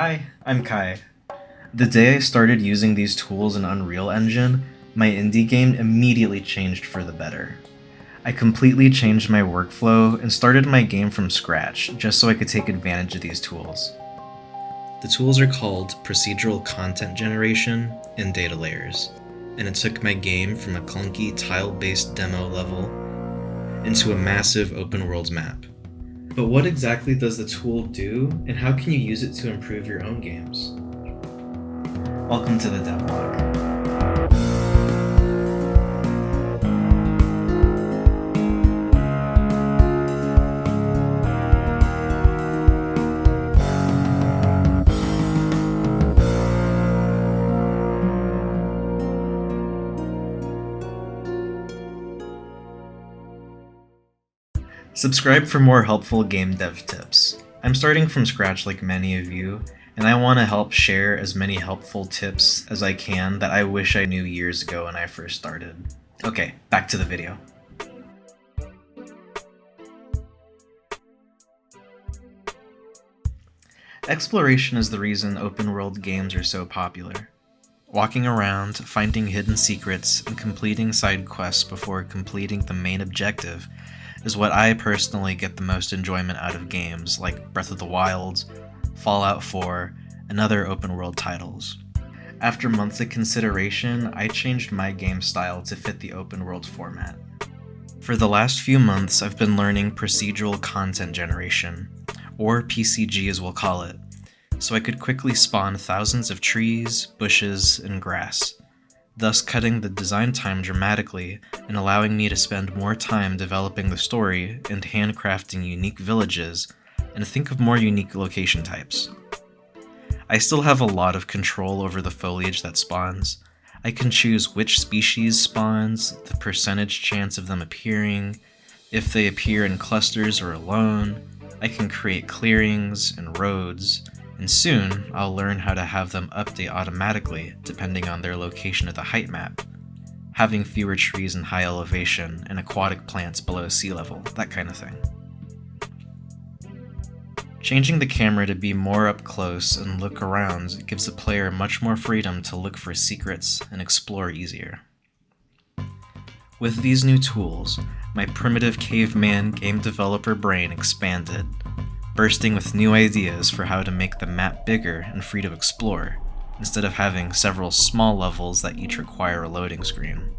Hi, I'm Kai. The day I started using these tools in Unreal Engine, my indie game immediately changed for the better. I completely changed my workflow and started my game from scratch just so I could take advantage of these tools. The tools are called Procedural Content Generation and Data Layers, and it took my game from a clunky tile-based demo level into a massive open world map. But what exactly does the tool do, and how can you use it to improve your own games? Welcome to the Devlog. Subscribe for more helpful game dev tips. I'm starting from scratch like many of you, and I want to help share as many helpful tips as I can that I wish I knew years ago when I first started. Okay, back to the video. Exploration is the reason open world games are so popular. Walking around, finding hidden secrets, and completing side quests before completing the main objective is what I personally get the most enjoyment out of games like Breath of the Wild, Fallout 4, and other open world titles. After months of consideration, I changed my game style to fit the open world format. For the last few months, I've been learning Procedural Content Generation, or PCG as we'll call it, so I could quickly spawn thousands of trees, bushes, and grass, thus cutting the design time dramatically and allowing me to spend more time developing the story and handcrafting unique villages and think of more unique location types. I still have a lot of control over the foliage that spawns. I can choose which species spawns, the percentage chance of them appearing, if they appear in clusters or alone. I can create clearings and roads, and soon I'll learn how to have them update automatically depending on their location of the height map, having fewer trees in high elevation and aquatic plants below sea level, that kind of thing. Changing the camera to be more up close and look around gives the player much more freedom to look for secrets and explore easier. With these new tools, my primitive caveman game developer brain expanded, bursting with new ideas for how to make the map bigger and free to explore, instead of having several small levels that each require a loading screen.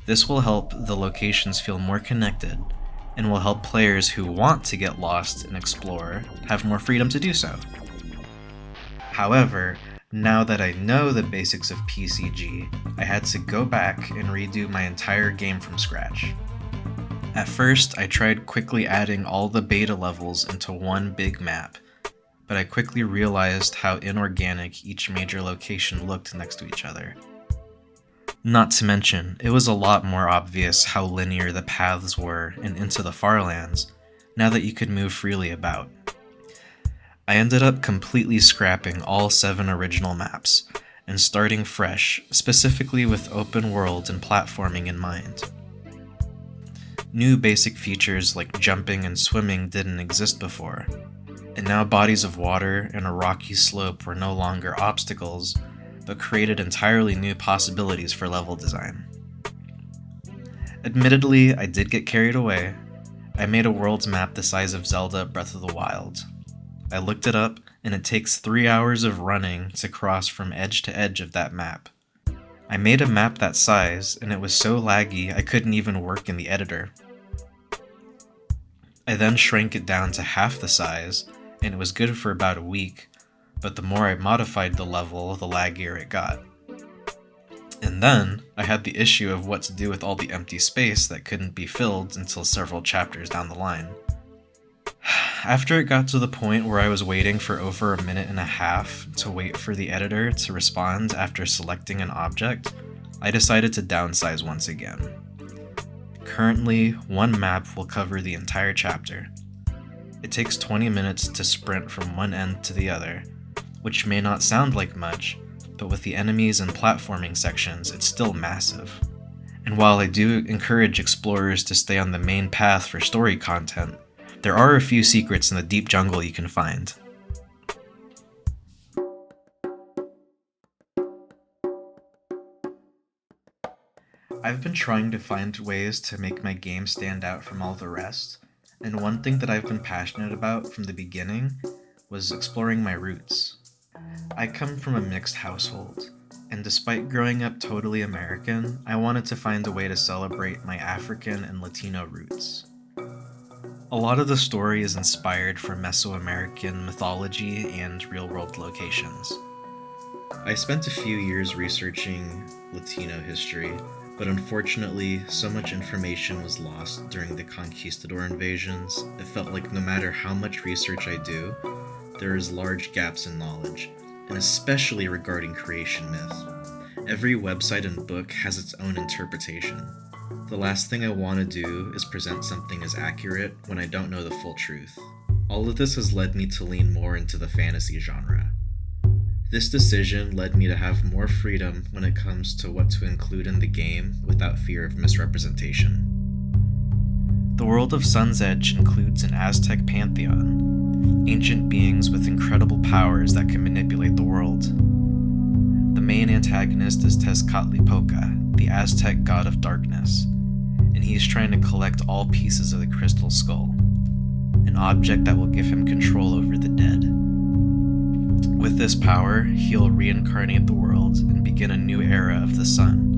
This will help the locations feel more connected, and will help players who want to get lost and explore have more freedom to do so. However, now that I know the basics of PCG, I had to go back and redo my entire game from scratch. At first, I tried quickly adding all the beta levels into one big map, but I quickly realized how inorganic each major location looked next to each other. Not to mention, it was a lot more obvious how linear the paths were in Into the Farlands, now that you could move freely about. I ended up completely scrapping all 7 original maps, and starting fresh, specifically with open world and platforming in mind. New basic features like jumping and swimming didn't exist before, and now bodies of water and a rocky slope were no longer obstacles, but created entirely new possibilities for level design. Admittedly, I did get carried away. I made a world's map the size of Zelda Breath of the Wild. I looked it up, and it takes 3 hours of running to cross from edge to edge of that map. I made a map that size, and it was so laggy I couldn't even work in the editor. I then shrank it down to half the size, and it was good for about a week, but the more I modified the level, the laggier it got. And then, I had the issue of what to do with all the empty space that couldn't be filled until several chapters down the line. After it got to the point where I was waiting for over 1.5 minutes to wait for the editor to respond after selecting an object, I decided to downsize once again. Currently, one map will cover the entire chapter. It takes 20 minutes to sprint from one end to the other, which may not sound like much, but with the enemies and platforming sections, it's still massive. And while I do encourage explorers to stay on the main path for story content, there are a few secrets in the deep jungle you can find. I've been trying to find ways to make my game stand out from all the rest, and one thing that I've been passionate about from the beginning was exploring my roots. I come from a mixed household, and despite growing up totally American, I wanted to find a way to celebrate my African and Latino roots. A lot of the story is inspired from Mesoamerican mythology and real-world locations. I spent a few years researching Latino history, but unfortunately, so much information was lost during the conquistador invasions, it felt like no matter how much research I do, there is large gaps in knowledge, and especially regarding creation myth. Every website and book has its own interpretation. The last thing I want to do is present something as accurate when I don't know the full truth. All of this has led me to lean more into the fantasy genre. This decision led me to have more freedom when it comes to what to include in the game without fear of misrepresentation. The world of Sun's Edge includes an Aztec pantheon, ancient beings with incredible powers that can manipulate the world. The main antagonist is Tezcatlipoca, the Aztec god of darkness, and he is trying to collect all pieces of the crystal skull, an object that will give him control over the dead. With this power, he'll reincarnate the world and begin a new era of the sun.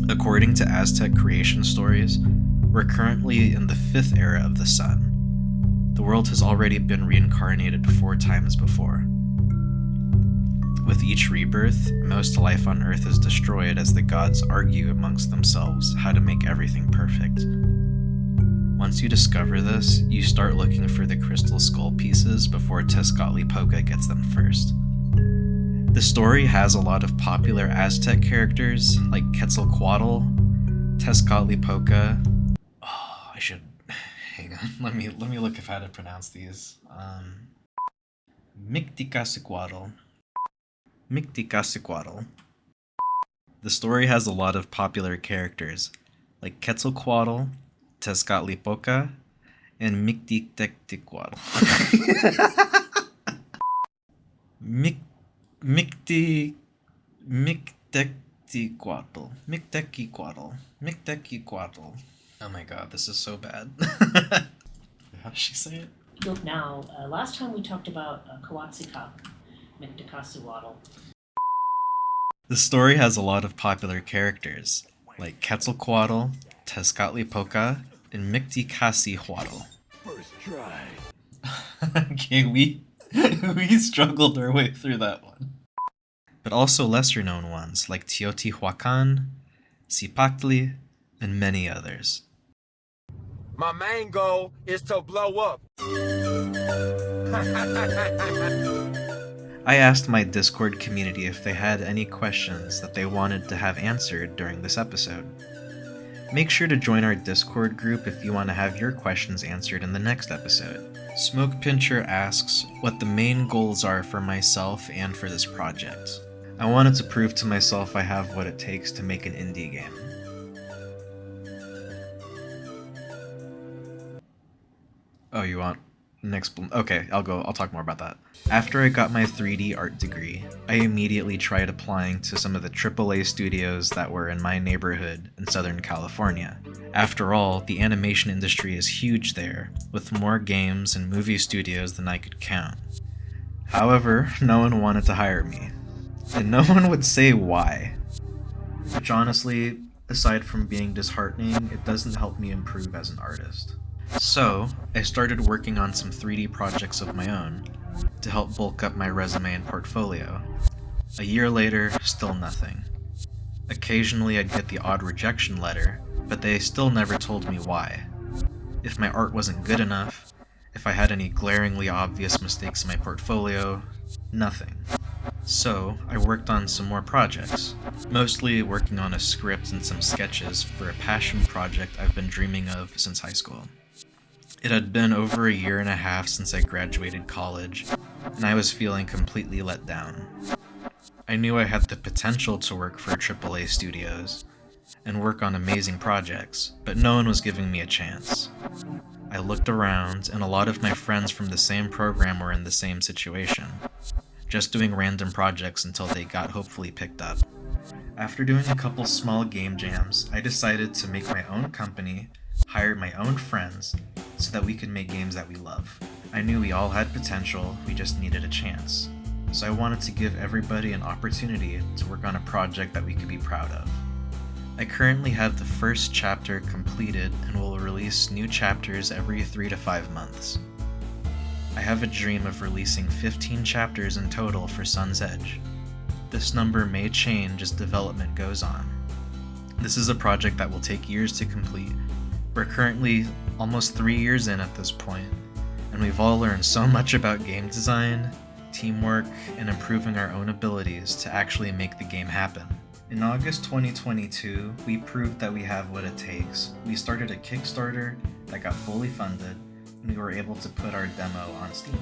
According to Aztec creation stories, we're currently in the 5th era of the sun. The world has already been reincarnated 4 times before. With each rebirth, most life on Earth is destroyed as the gods argue amongst themselves how to make everything perfect. Once you discover this, you start looking for the crystal skull pieces before Tezcatlipoca gets them first. The story has a lot of popular Aztec characters like Quetzalcoatl, Tezcatlipoca. Oh, I should hang on. Let me look if how to pronounce these. Mictlantecuhtli. The story has a lot of popular characters like Quetzalcoatl, Tezcatlipoca, and Mictlantecuhtli. Mictlantecuhtli. Oh my god, this is so bad. How does she say it? Look now, last time we talked about Coatzicoc, Mictlantecuhtli. The story has a lot of popular characters like Quetzalcoatl, Tezcatlipoca, and Mictlantecuhtli. First try. Okay, we struggled our way through that one. But also lesser known ones like Teotihuacan, Cipactli, and many others. My main goal is to blow up. I asked my Discord community if they had any questions that they wanted to have answered during this episode. Make sure to join our Discord group if you want to have your questions answered in the next episode. Smoke Pincher asks what the main goals are for myself and for this project. I wanted to prove to myself I have what it takes to make an indie game. Oh, you want okay, I'll talk more about that. After I got my 3D art degree, I immediately tried applying to some of the AAA studios that were in my neighborhood in Southern California. After all, the animation industry is huge there, with more games and movie studios than I could count. However, no one wanted to hire me, and no one would say why. Which honestly, aside from being disheartening, it doesn't help me improve as an artist. So, I started working on some 3D projects of my own, to help bulk up my resume and portfolio. A year later, still nothing. Occasionally I'd get the odd rejection letter, but they still never told me why. If my art wasn't good enough, if I had any glaringly obvious mistakes in my portfolio, nothing. So, I worked on some more projects, mostly working on a script and some sketches for a passion project I've been dreaming of since high school. It had been over a year and a half since I graduated college, and I was feeling completely let down. I knew I had the potential to work for AAA studios and work on amazing projects, but no one was giving me a chance. I looked around, and a lot of my friends from the same program were in the same situation, just doing random projects until they got hopefully picked up. After doing a couple small game jams, I decided to make my own company, hire my own friends, so that we could make games that we love. I knew we all had potential, we just needed a chance. So I wanted to give everybody an opportunity to work on a project that we could be proud of. I currently have the first chapter completed and will release new chapters every 3 to 5 months. I have a dream of releasing 15 chapters in total for Sun's Edge. This number may change as development goes on. This is a project that will take years to complete. We're currently almost 3 years in at this point, and we've all learned so much about game design, teamwork, and improving our own abilities to actually make the game happen. In August 2022, we proved that we have what it takes. We started a Kickstarter that got fully funded, and we were able to put our demo on Steam.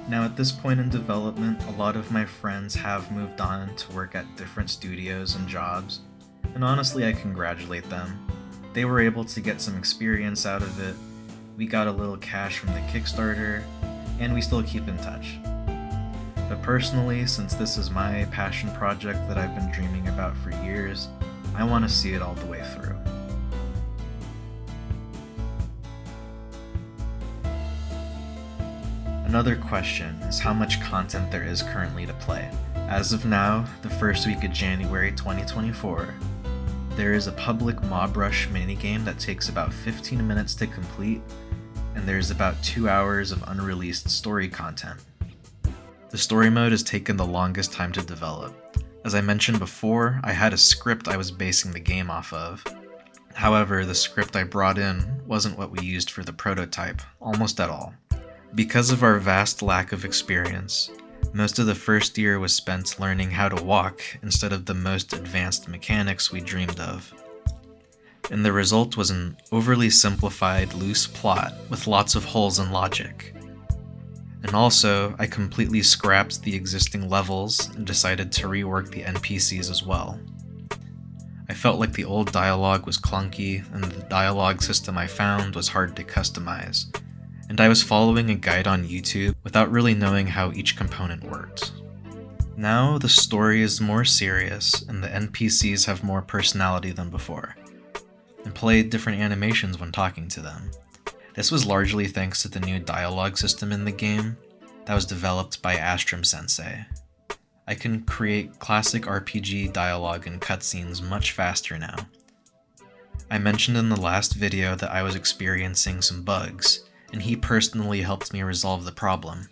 Now at this point in development, a lot of my friends have moved on to work at different studios and jobs, and honestly I congratulate them. They were able to get some experience out of it, we got a little cash from the Kickstarter, and we still keep in touch. But personally, since this is my passion project that I've been dreaming about for years, I want to see it all the way through. Another question is how much content there is currently to play. As of now, the first week of January 2024, there is a public Mob Rush minigame that takes about 15 minutes to complete, and there's about 2 hours of unreleased story content. The story mode has taken the longest time to develop. As I mentioned before, I had a script I was basing the game off of. However, the script I brought in wasn't what we used for the prototype, almost at all. Because of our vast lack of experience, most of the first year was spent learning how to walk instead of the most advanced mechanics we dreamed of. And the result was an overly simplified, loose plot with lots of holes in logic. And also, I completely scrapped the existing levels and decided to rework the NPCs as well. I felt like the old dialogue was clunky, and the dialogue system I found was hard to customize, and I was following a guide on YouTube without really knowing how each component worked. Now the story is more serious, and the NPCs have more personality than before, and play different animations when talking to them. This was largely thanks to the new dialogue system in the game that was developed by Astrum Sensei. I can create classic RPG dialogue and cutscenes much faster now. I mentioned in the last video that I was experiencing some bugs, and he personally helped me resolve the problem.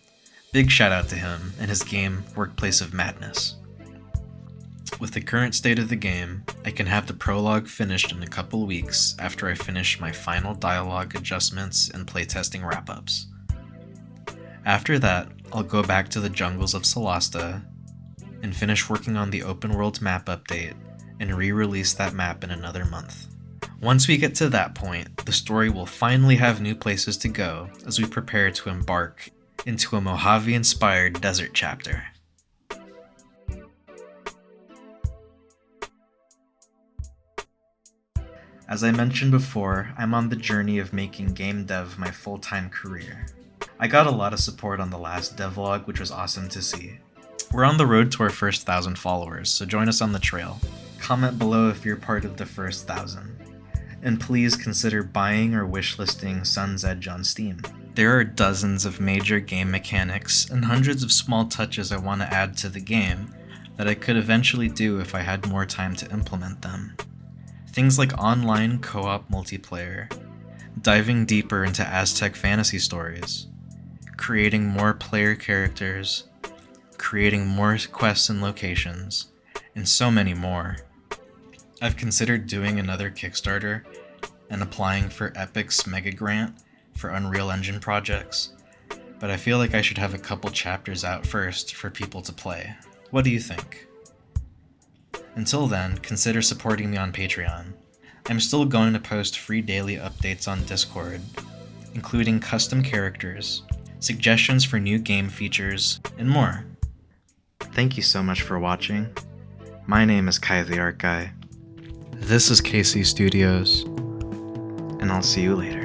Big shout out to him and his game Workplace of Madness. With the current state of the game, I can have the prologue finished in a couple weeks after I finish my final dialogue adjustments and playtesting wrap-ups. After that, I'll go back to the jungles of Solasta and finish working on the open world map update and re-release that map in another month. Once we get to that point, the story will finally have new places to go as we prepare to embark into a Mojave-inspired desert chapter. As I mentioned before, I'm on the journey of making game dev my full-time career. I got a lot of support on the last devlog, which was awesome to see. We're on the road to our first 1,000 followers, so join us on the trail. Comment below if you're part of the first 1,000. And please consider buying or wishlisting Sun's Edge on Steam. There are dozens of major game mechanics and hundreds of small touches I want to add to the game that I could eventually do if I had more time to implement them. Things like online co-op multiplayer, diving deeper into Aztec fantasy stories, creating more player characters, creating more quests and locations, and so many more. I've considered doing another Kickstarter and applying for Epic's Mega Grant for Unreal Engine projects, but I feel like I should have a couple chapters out first for people to play. What do you think? Until then, consider supporting me on Patreon. I'm still going to post free daily updates on Discord, including custom characters, suggestions for new game features, and more. Thank you so much for watching. My name is Kai the Art Guy. This is KC Studios, and I'll see you later.